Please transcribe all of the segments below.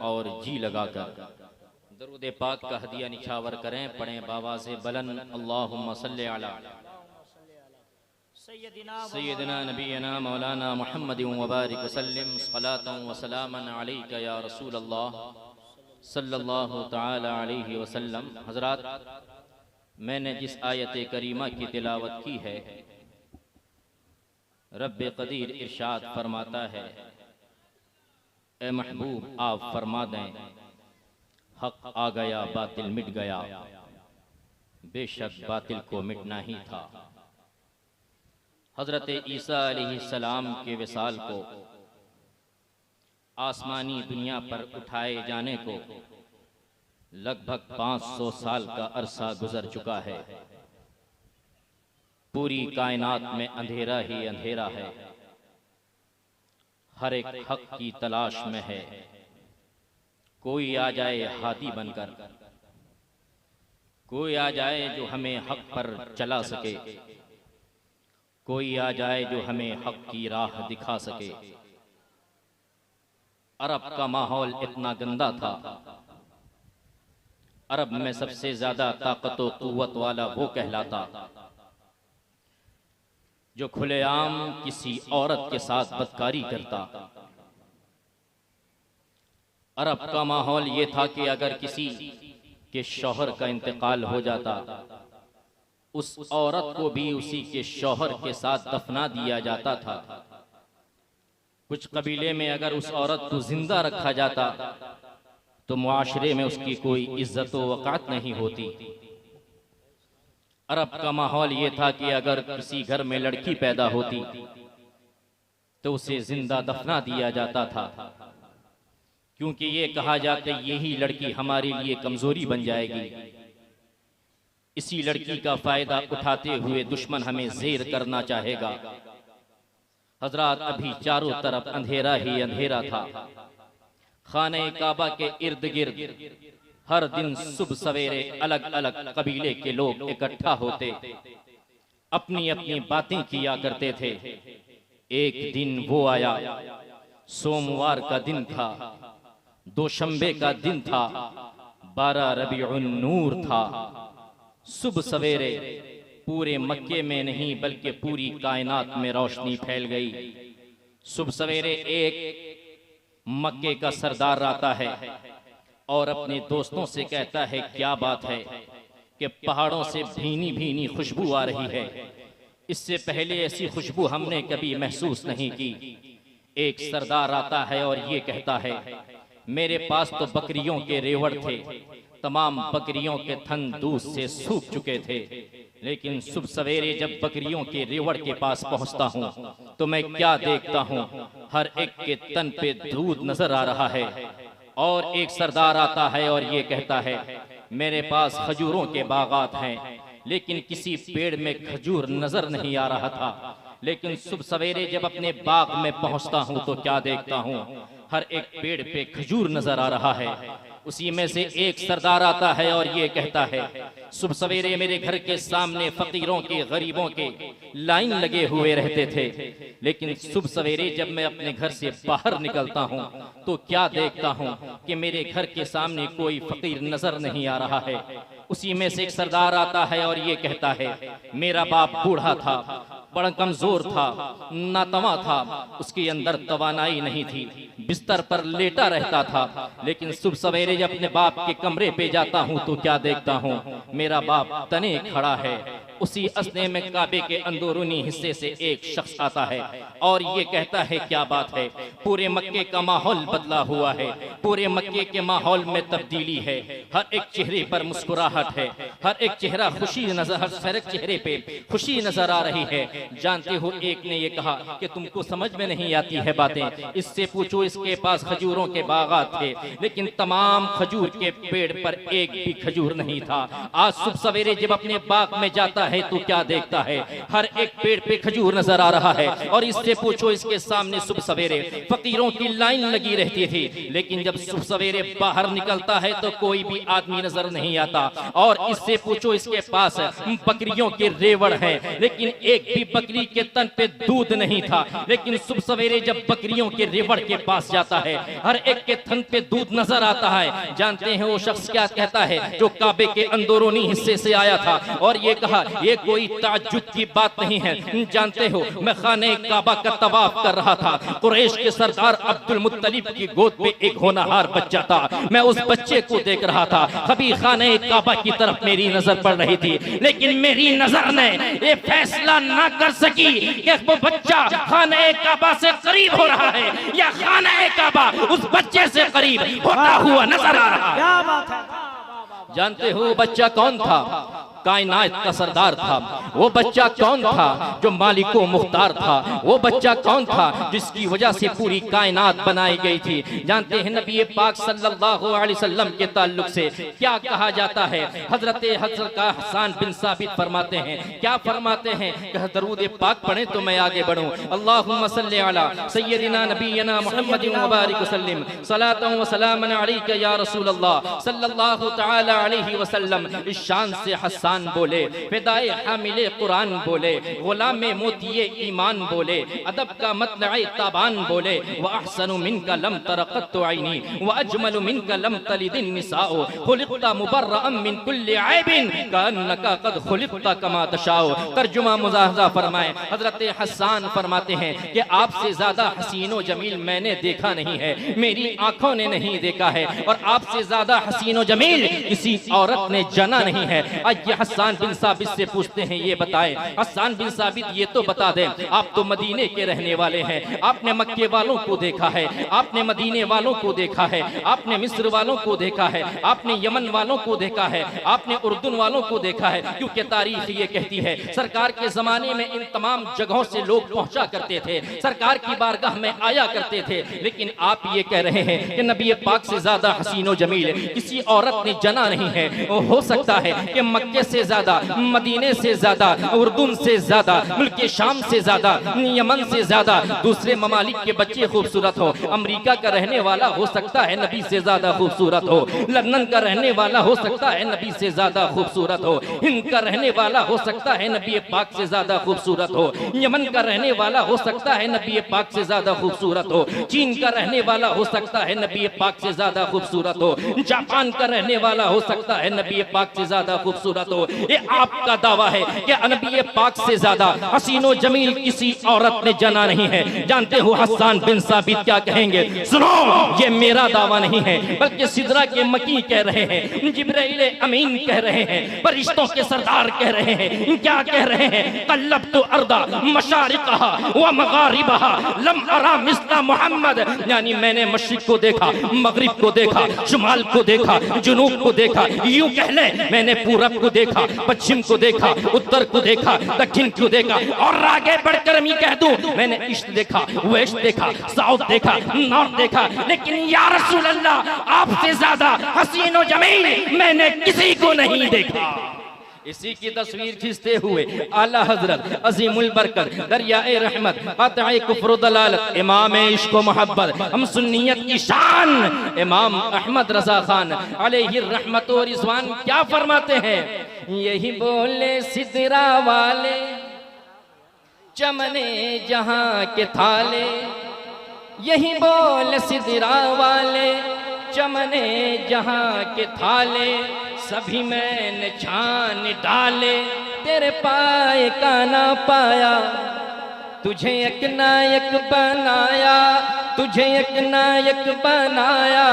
और जी लगाकर दरूद पाक का हदिया निछावर करें। पढ़ें बाबा से बुलंद अल्लाहुम्मा सल्ली अला सय्यदना नबीना मौलाना मुहम्मदिन व बारिक वसल्लिम सलातन व सलामन अलैका या रसूल अल्लाह सल्लल्लाहु तआला अलैहि वसल्लम। हजरात, मैंने जिस आयत करीमा की तिलावत की है, रब्बे कदीर इरशाद फरमाता है, ए महबूब आप फरमा दें, हक आ गया बातिल मिट गया, बेशक बातिल को मिटना ही था। हजरत ईसा अलैहिस्सलाम के विसाल को, आसमानी दुनिया पर उठाए जाने को लगभग 500 साल का अरसा गुजर चुका है। पूरी कायनात में अंधेरा ही अंधेरा है, हर एक हक की तलाश में है। कोई आ जाए हादी बनकर, कोई आ जाए जो हमें हक पर चला सके, कोई आ जाए जो हमें हक की राह दिखा सके। अरब का माहौल इतना गंदा था, अरब में सबसे ज्यादा ताकत व कुव्वत वाला वो कहलाता जो खुलेआम किसी औरत के साथ बदकारी करता। अरब का माहौल ये था कि अगर किसी के शौहर का इंतकाल हो जाता, उस औरत को भी उसी के शौहर के साथ दफना दिया जाता था। कुछ कबीले में अगर उस औरत को जिंदा रखा जाता तो मुआशरे में उसकी कोई इज्जत व वक़ात नहीं होती। अरब का माहौल ये था कि अगर किसी घर में लड़की पैदा होती तो उसे जिंदा दफना दिया जाता था, क्योंकि ये कहा जाता यही लड़की हमारे लिए कमजोरी बन जाएगी। इसी लड़की का फायदा उठाते हुए दुश्मन हमें ज़ेर करना चाहेगा। हजरात, अभी चारों तरफ अंधेरा ही अंधेरा था। खाने काबा के इर्द गिर्द हर दिन सुबह सवेरे अलग अलग कबीले के लोग इकट्ठा होते, अपनी अपनी बातें किया करते थे। एक दिन वो आया, सोमवार का दिन था, दोशंबे का दिन था, 12 रबीउन नूर था। सुबह सवेरे पूरे मक्के में नहीं बल्कि पूरी कायनात में रोशनी फैल गई। सुबह सवेरे एक मक्के का सरदार आता है और अपने दोस्तों से कहता है, क्या बात है कि पहाड़ों से भीनी भीनी खुशबू आ रही है। इससे पहले ऐसी खुशबू हमने कभी महसूस नहीं की। एक सरदार आता है और ये कहता है, मेरे पास तो बकरियों के रेवड़ थे, तमाम बकरियों के थन दूध से सूख चुके थे, लेकिन सुबह सवेरे जब बकरियों के रेवड़ के पास पहुंचता हूं तो मैं क्या देखता हूं, हर एक के तन पे दूध नजर आ रहा है। और एक सरदार आता है और ये कहता है, मेरे पास खजूरों के बागात हैं, लेकिन किसी पेड़ में खजूर नजर नहीं आ रहा था। लेकिन सुबह सवेरे जब अपने बाग में पहुंचता हूं तो क्या देखता हूं, हर एक पेड़ पे खजूर नजर आ रहा है। उसी में से एक सरदार आता है और ये कहता है, सुबह सवेरे मेरे घर के सामने फकीरों के, गरीबों के लाइन लगे हुए रहते थे, लेकिन सुबह सवेरे जब मैं अपने घर से बाहर निकलता हूँ तो क्या देखता हूँ कि मेरे घर के सामने कोई फकीर नजर नहीं आ रहा है। उसी में से एक सरदार आता है और ये कहता है, मेरा बाप बूढ़ा था, बड़ा कमजोर था, नातवा था, उसके अंदर तवानाई नहीं थी, बिस्तर पर लेटा रहता था, लेकिन सुबह सवेरे जब अपने बाप के कमरे पे जाता हूँ तो क्या देखता हूँ, मेरा बाप तने खड़ा है। उसी असने में काबे के अंदरूनी हिस्से से एक शख्स आता है और ये कहता है, क्या बात है, पूरे मक्के का माहौल बदला हुआ है, पूरे मक्के के माहौल में तब्दीली है, हर एक चेहरे पर मुस्कुराहट है, हर एक चेहरा खुशी नजर, हर एक चेहरे पे खुशी नजर आ रही है। जानते हो, एक ने ये कहा कि तुमको समझ में नहीं आती है बातें, इससे पूछो, इसके पास खजूरों के बागात थे, लेकिन तमाम खजूर के पेड़ पर एक भी खजूर नहीं था। आज सुबह सवेरे जब अपने बाग में जाता है तो क्या देखता है, हर एक पेड़ पे खजूर नजर आ रहा है। और इससे पूछो, इसके सामने सुबह सवेरे फकीरों की लाइन लगी रहती थी, लेकिन जब सुबह सवेरे बाहर निकलता है तो कोई भी आदमी नजर नहीं आता। और इससे पूछो, इसके पास बकरियों के रेवड़ हैं, लेकिन एक भी बकरी के तन पे दूध नहीं था। लेकिन सुबह सवेरे जब बकरियों के रेवड़ के पास जाता है, हर एक के तन पे दूध नजर आता है। जानते हैं वो शख्स क्या कहता है, जो काबे के अंदरूनी हिस्से से आया था और ये कहा, ये कोई ताज्जुब की बात नहीं है। जानते हो, मैं खाने काबा का तवाफ कर रहा था, कुरैश के सरदार अब्दुल मुत्तलिब की गोद पे एक होनहार बच्चा था। मैं उस बच्चे को देख रहा था, कभी खाने काबा की तरफ मेरी नजर पड़ रही थी, लेकिन मेरी नजर ने ये फैसला ना कर सकी कि वो बच्चा खाने काबा से करीब हो रहा है या खाने काबा उस बच्चे से करीब होता हुआ नजर आ रहा है। क्या बात है। जानते हो बच्चा कौन था? कायनात का सरदार था। वो बच्चा कौन था? जो मालिको मुख्तार था। वो बच्चा कौन था? जिसकी वजह से पूरी कायनात बनाई गई थी। जानते हैं नबी पाक सल्लल्लाहु अलैहि वसल्लम के ताल्लुक से क्या कहा जाता है? हजरत का हसन बिन साबित फरमाते हैं, क्या फरमाते हैं कि दरूद पाक पढ़े तो मैं आगे बढ़ूं। अल्लाहुम्मा सल्ली अला सय्यदिना नबीना मुहम्मदिन व बारिक वसल्लिम सलातन व सलामन अलैका या रसूल अल्लाह सल्लल्लाहु तआला अलैहि वसल्लम। इस शान से हसन बोले, फिदाए हामिले कुरान बोले, गुलामे मोतिये ईमान बोले, अदब का मतलए ताबान बोले, व अहसनु मिनका लम तरक़त ऐनी व अजमलु मिनका लम तलिदिन निसाओ खुलिक़ता मुबर्रअन मिन कुल्लि ऐबिन कअन्नका क़द खुलिक़ता कमा तशाओ। तर्जुमा मुज़ाहज़ा फरमाए, हज़रत हसन फरमाते हैं कि आपसे ज्यादा हसीन व जमील मैंने देखा नहीं है, मेरी आंखों ने नहीं देखा है, और आपसे ज्यादा हसीन व जमील किसी औरत ने जना नहीं है। आज हसन बिन साबित से पूछते हैं, ये बताएं हसन बिन साबित, ये तो बता दें, आप तो मदीने के रहने वाले हैं, आपने मक्के वालों को देखा है, आपने मदीने वालों को देखा है, आपने मिस्र वालों को देखा है, आपने यमन वालों को देखा है, आपने उर्दून वालों को देखा है। क्योंकि तारीख ये कहती है, सरकार के जमाने में इन तमाम जगहों से लोग पहुंचा करते थे, सरकार की बारगाह में आया करते थे। लेकिन आप ये कह रहे हैं कि नबी पाक से ज्यादा हसीन व जमील किसी औरत ने जना नहीं है। हो सकता है कि मक्के से ज्यादा, मदीने से ज्यादा, उर्दून से ज्यादा, मुल्क शाम से ज्यादा, यमन से ज्यादा दूसरे ममालिक के बच्चे खूबसूरत हो। अमेरिका का रहने वाला हो सकता है नबी से ज्यादा खूबसूरत हो, लंदन का रहने वाला हो सकता है नबी से ज्यादा खूबसूरत हो, हिंद का रहने वाला हो सकता है नबी पाक से ज्यादा खूबसूरत हो, यमन का रहने वाला हो सकता है नबी पाक से ज्यादा खूबसूरत हो, चीन का रहने वाला हो सकता है नबी पाक से ज्यादा खूबसूरत हो, जापान का रहने वाला हो सकता है नबी पाक से ज्यादा खूबसूरत हो। ये आपका दावा है कि नबी पाक से ज्यादा हसीनो जमील किसी औरत ने जना नहीं है। जानते हो हसन बिन साबित क्या कहेंगे? सुनो, ये मेरा दावा नहीं है, बल्कि सिदरा के मकी कह रहे हैं, जिब्राइल अमीन कह रहे हैं, फरिश्तों के सरदार कह रहे हैं। क्या कह रहे हैं? कल्लब्तु अर्दा मशारिकहा व मगारिबहा लम अरा मिस्ला मोहम्मद। यानी मैंने मशरिक को देखा, मगरिब को देखा, शुमाल को देखा, जुनूब को देखा, यूं कह ले मैंने पूरब को देखा, पश्चिम को देखा, उत्तर को देखा, दक्षिण को देखा, और आगे बढ़कर मैं कह दूं मैंने ईस्ट देखा, वेस्ट देखा, साउथ देखा, नॉर्थ देखा, लेकिन या रसूल अल्लाह आपसे ज्यादा हसीन व जमील मैंने किसी को नहीं देखा। इसी की तस्वीर खींचते हुए आला हजरत अजीमुल बरकत दरियाए रहमत क़ातिए कुफ्र व दलालत इमाम इश्क व मोहब्बत हम सुन्नियत की शान इमाम अहमद रजा खान अलैहि रहमत व रिज़वान क्या फरमाते हैं? यही बोले सिदरा वाले चमने जहां के थाले, यही बोले सिदरा वाले चमने जहां के थाले, सभी मैंने छान डाले तेरे पाए का ना पाया, तुझे एक नायक बनाया, तुझे एक नायक बनाया,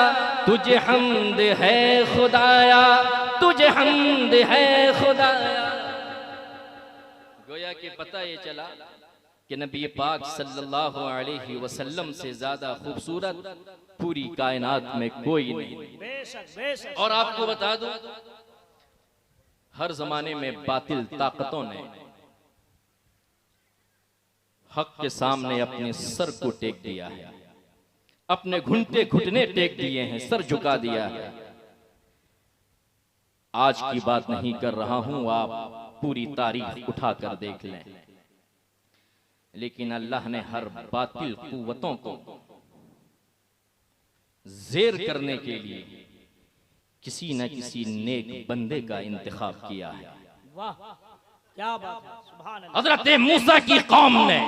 तुझे हम्द है खुदाया, तुझे हम्द है खुदाया। गोया कि पता ये चला कि नबी पाक सल्लल्लाहु अलैहि वसल्लम से ज्यादा खूबसूरत पूरी कायनात में कोई नहीं। और आपको बता दूं, हर जमाने में बातिल ताकतों ने हक के सामने अपने सर को टेक दिया है, अपने घुटने टेक दिए हैं, सर झुका दिया है। आज की बात नहीं कर रहा हूं, आप पूरी तारीख उठाकर देख लें। लेकिन अल्लाह ने हर बातिल कुव्वतों को ज़ेर करने के लिए किसी न किसी नेक बंदे का इंतखाब किया है। वाह क्या बात है, सुभान अल्लाह। हजरत मूसा की कौम ने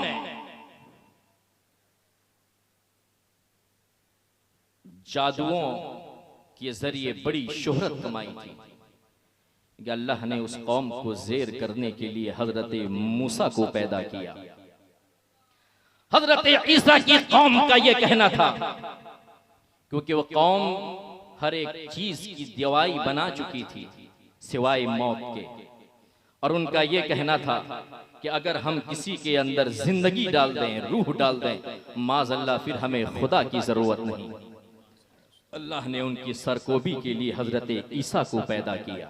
जादुओं के जरिए बड़ी शोहरत कमाई थी कि अल्लाह ने उस कौम को ज़ेर करने के लिए हजरत मूसा को पैदा किया। हजरत ईसा की कौम का यह कहना था, क्योंकि वह कौम हर एक चीज की दवाई बना चुकी थी सिवाय मौत के, और उनका यह कहना था कि अगर हम किसी के अंदर जिंदगी डाल दें, रूह डाल दें, माज़अल्लाह फिर हमें खुदा की जरूरत नहीं। अल्लाह ने उनकी सरकोबी के लिए हजरत ईसा को पैदा किया।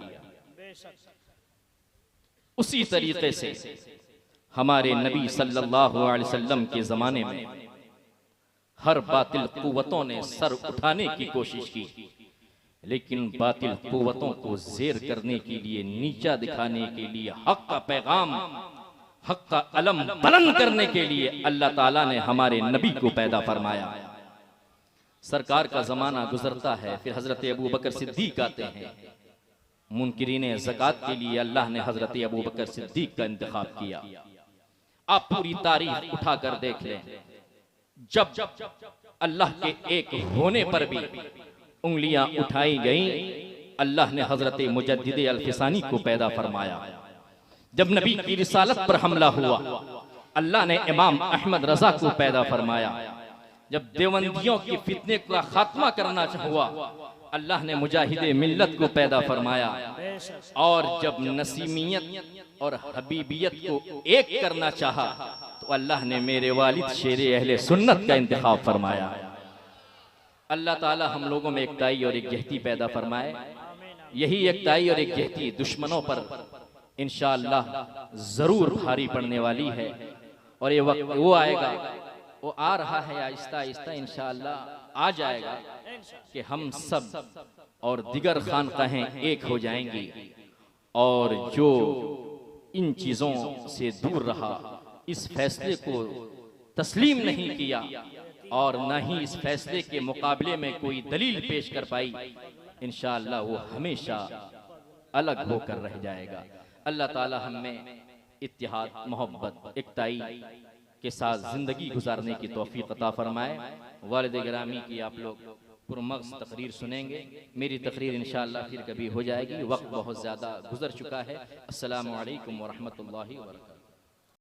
उसी तरीके से हमारे नबी सल्लल्लाहु अलैहि वसल्लम के जमाने में हर बातिल कुव्वतों ने सर उठाने की कोशिश की, लेकिन बातिल कुव्वतों को ज़ेर करने के लिए, नीचा दिखाने के लिए, हक का पैगाम, हक का अलम बुलंद करने के लिए अल्लाह ताला ने हमारे नबी को पैदा फरमाया। सरकार का जमाना गुजरता है, फिर हजरत अबू बकर सिद्दीक आते हैं। मुनकिरीन ज़कात के लिए अल्लाह ने हजरत अबू बकर सिद्दीक का इंतखाब किया। आप पूरी तारीख उठाकर देख लें, जब अल्लाह के एक होने पर भी उंगलियां उठाई गईं, अल्लाह ने हजरत मुजद्दिद अल-फिसानी को पैदा फरमाया। जब नबी की रिसालत पर हमला हुआ, अल्लाह ने इमाम अहमद रजा को पैदा फरमाया। जब देवबंदियों की फितने का खात्मा करना हुआ, अल्लाह ने मुजाहिदे मिल्लत को पैदा फरमाया। और जब नसीमियत और हबीबियत को एक करना चाहा, तो अल्लाह ने मेरे वालिद शेरे अहले सुन्नत का इंतखाब फरमाया। अल्लाह ताला हम लोगों में एकताई और एकजहती पैदा फरमाए। यही एकताई और एकजहती दुश्मनों पर इंशाअल्लाह जरूर भारी पड़ने वाली है, और ये वक्त वो आएगा, वो आ रहा है आहिस्ता आहिस्ता इंशाअल्लाह आ जाएगा कि हम सब और दिगर खानकाहें एक हो जाएंगी, और जो इन चीज़ों से दूर रहा, इस फैसले को तस्लीम नहीं किया और न ही इस फैसले के मुकाबले में कोई दलील पेश कर पाई, इंशाअल्लाह वो हमेशा अलग होकर रह जाएगा। अल्लाह ताला हमें इत्तिहाद, मोहब्बत, एकताई के साथ ज़िंदगी गुजारने की तौफीक अता फरमाए। वालिद गिरामी की आप लोग पुरमग़्ज़ तकरीर सुनेंगे। मेरी तकरीर इंशाअल्लाह फिर कभी हो जाएगी, वक्त बहुत ज़्यादा गुजर चुका है। अस्सलामु अलैकुम व रहमतुल्लाहि व बरकातहू।